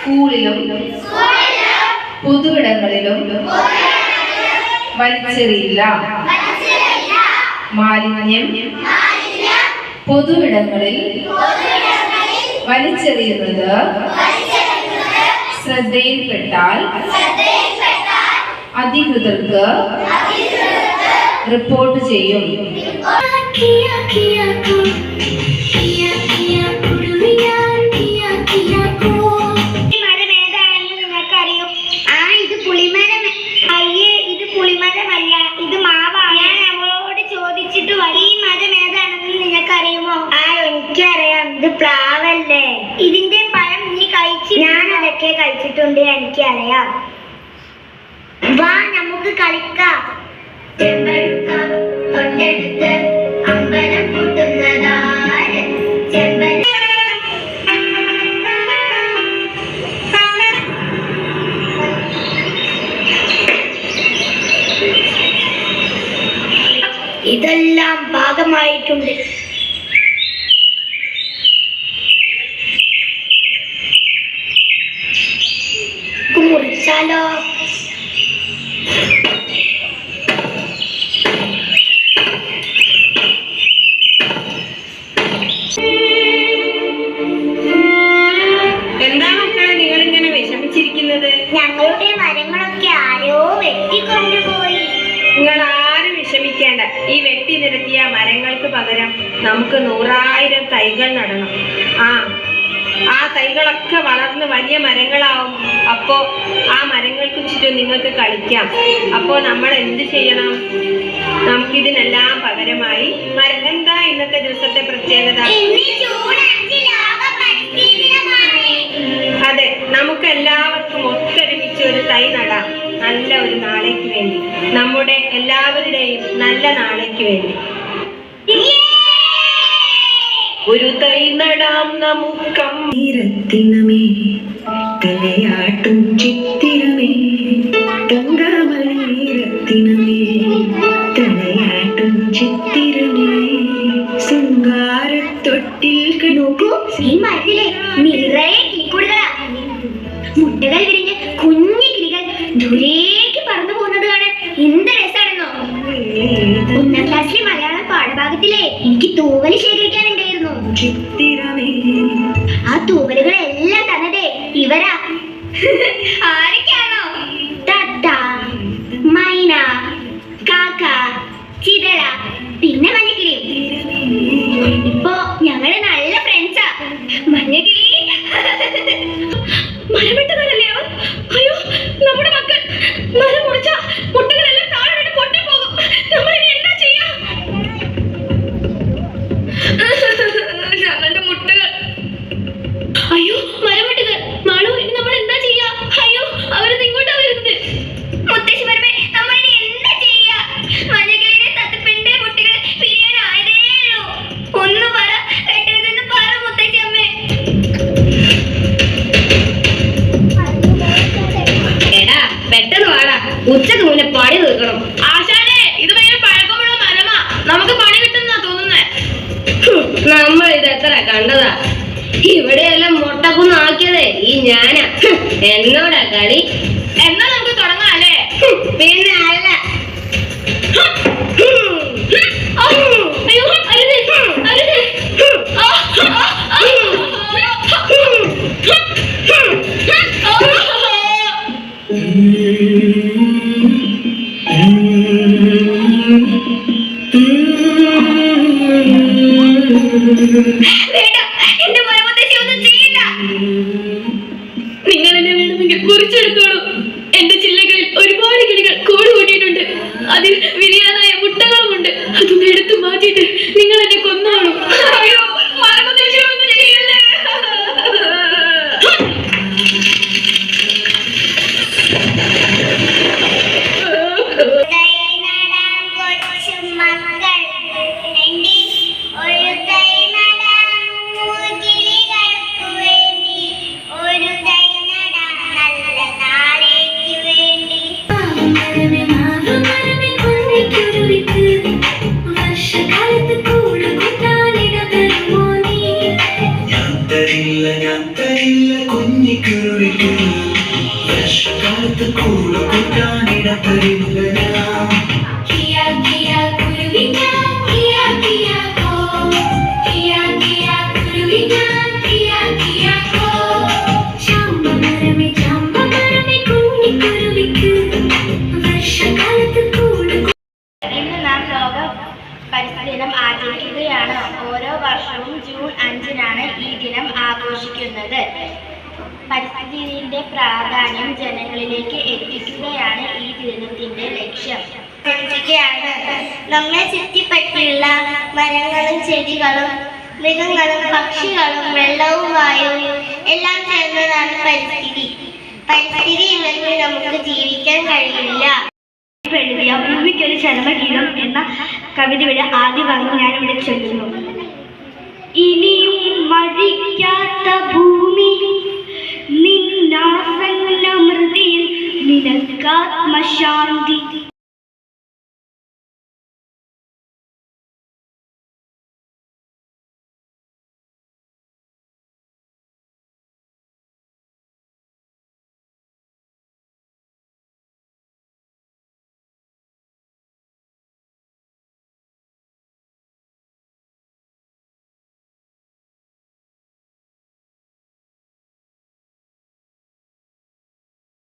സ്കൂളിലും പൊതുവിടങ്ങളിലും വലിച്ചെറിയില്ല. മാലിന്യം പൊതുവിടങ്ങളിൽ വലിച്ചെറിയുന്നത് ശ്രദ്ധയിൽപ്പെട്ടാൽ അധികൃതർക്ക് റിപ്പോർട്ട് ചെയ്യും. പ്ലാവല്ലേ? ഇതിന്റെ പഴം നീ കഴിച്ചു? ഞാൻ അതൊക്കെ കഴിച്ചിട്ടുണ്ട്, എനിക്കറിയാം. വാ നമുക്ക് കളിക്കാം. അമ്പലം കൂട്ടുന്നതാര്? ഇതെല്ലാം ഭാഗമായിട്ടുണ്ട്. മുറിച്ചാലോ? എന്താ മക്കളെ നിങ്ങൾ ഇങ്ങനെ വിഷമിച്ചിരിക്കുന്നത്? ഞങ്ങളുടെ മരങ്ങളൊക്കെ ആരോ വെട്ടിക്കൊണ്ടുപോയി. നിങ്ങൾ ആരും വിഷമിക്കേണ്ട. ഈ വെട്ടി നിരത്തിയ മരങ്ങൾക്ക് പകരം നമുക്ക് 100,000 തൈകൾ നടണം. ആ തൈകളൊക്കെ വളർന്ന് വലിയ മരങ്ങളാവും. അപ്പോ ആ മരങ്ങൾക്ക് ചുറ്റും നിങ്ങൾക്ക് കളിക്കാം. അപ്പോൾ നമ്മൾ എന്ത് ചെയ്യണം? നമുക്കിതിനെല്ലാം പകരമായി എന്താ ഇന്നത്തെ ദിവസത്തെ പ്രത്യേകത? അതെ, നമുക്ക് എല്ലാവർക്കും ഒത്തൊരുമിച്ച് ഒരു തൈ നടാം. നല്ല ഒരു നാളേക്ക് വേണ്ടി, നമ്മുടെ എല്ലാവരുടെയും നല്ല നാളേക്ക് വേണ്ടി. ഒരു തൈ നടാം നമുക്കീരത്തിനമേ, തലയാട്ടും ചിത്തിരമേ, തങ്കമണീരത്തിനമേ, തലയാട്ടും ചിത്തിരമേ, ശൃംഗാരത്തൊട്ടിൽ. നോക്കൂ, ഈ മരത്തിലെ നിറയെ കിളിക്കൂടുകളാ. മുട്ടകൾ വിരിഞ്ഞ് കുഞ്ഞു കിളികൾ ദൂരേക്ക് പറന്നു പോകുന്നത് കാണാൻ എന്ത് രസാണെന്നോ. 1ാം ക്ലാസ്സിലെ മലയാളം പാഠഭാഗത്തിലെ എനിക്ക് തൂവല് ശേഖരിക്കാനുണ്ടായിരുന്നു. ആ തൂവലുകളെല്ലാം തന്നതേ ഇവരാ. ആരൊക്കെയാണോ? തത്ത, മൈന, കാക്ക, ചിതല, പിന്നെ മഞ്ഞക്കിളിയും. ഇപ്പോ ഞങ്ങള് നല്ല ഫ്രണ്ട്സാ. മഞ്ഞക്കിളി മരമെട്ടുകാരല്ലേ അവർ? അയ്യോ, നമ്മുടെ മക്കൾ മരം മുറിച്ച മുട്ടകളെല്ലാം താഴെ വീണ് പൊട്ടിപ്പോകും. നമ്മളിനി എന്താ ചെയ്യാ? ഞങ്ങളുടെ മുട്ടകൾ. അയ്യോ, മരമെട്ടുകാർ മാളു, ഇനി നമ്മൾ എന്താ ചെയ്യാ? അയ്യോ, അവരത് ഇങ്ങോട്ടാ വരുന്നത്. മുത്തശ്ശി പറമ്പേ, നമ്മളിനി എന്താ ചെയ്യാ? മഞ്ഞക്കിളിയുടെ തത്തപ്പിന്റെ മുട്ടകൾ പിരിയാനായതേ ഉള്ളൂ. ഒന്ന് പറ, വെട്ടരുതെന്ന് പറ മുത്തശ്ശി അമ്മേ. എടാ, പെട്ടെന്ന് വാടാ, ഉച്ചക്ക് മുന്നേ പണി തീർക്കണം. ആശാനെ, ഇത് ഭയങ്കര പഴക്കമുള്ള മരമാ, നമുക്ക് പണി കിട്ടുന്നാ തോന്നുന്നേ. നമ്മൾ ഇത് എത്ര കണ്ടതാ. ഇവിടെയെല്ലാം മുട്ടക്കുന്നാക്കിയതേ ഈ ഞാനാ. എന്നോടാ കളി. എന്നാ നമുക്ക് തുടങ്ങാം അല്ലേ? പിന്നെ അല്ല. അയ്യോ, അരുത് അരുത്. എന്റെ മരമുത്തശ്ശി ഒന്നും ചെയ്യില്ല. നിങ്ങൾ എന്നെ വേണമെങ്കിൽ കുറിച്ചെടുത്തോളൂ. എന്റെ ചില്ലകളിൽ ഒരുപാട് കിളികൾ കൂട് കൂട്ടിയിട്ടുണ്ട്. അതിൽ വിരിയാനായ മുട്ടകളുമുണ്ട്. അതൊന്ന് എടുത്തു മാറ്റിയിട്ട് നിങ്ങൾ എന്നെ കൊന്നോളൂ. അയ്യോ, മരമുത്തശ്ശി ഒന്നും ചെയ്യല്ലേ. ഞാൻ തരില്ല കുഞ്ഞിക്കുരുവിക്ക് വർഷകാലത്ത് കൂടെ കൂട്ടാനിട തരില്ല ഞാൻ. ഇന്ന് നാം ലോക പരിസ്ഥിതി ദിനം ആചരിക്കുകയാണ്. ഓരോ വർഷവും ജൂൺ 5-നാണ് ഈ ദിനം ആഘോഷിക്കുന്നത്. പരിസ്ഥിതിയുടെ പ്രാധാന്യം ജനങ്ങളിലേക്ക് എത്തിക്കുകയാണ് ഈ ദിനത്തിന്റെ ലക്ഷ്യം. നമ്മെ ചുറ്റിപ്പറ്റിയുള്ള മരങ്ങളും ചെടികളും മൃഗങ്ങളും പക്ഷികളും വെള്ളവും വായുവും എല്ലാം ചേർന്നതാണ് പരിസ്ഥിതി. പരിസ്ഥിതി ഇല്ലെങ്കിൽ നമുക്ക് ജീവിക്കാൻ കഴിയില്ല. എഴുതിയ ഭൂമിക്കൊരു ചരമഗീതം എന്ന കവിതയുടെ ആദ്യ ഭാഗം ഞാനിവിടെ ചൊല്ലുന്നു. ഇനിയും മരിക്കാത്ത ഭൂമി നിന്നാസന്ന മൃതിയിൽ നിനക്കാത്മശാന്തി.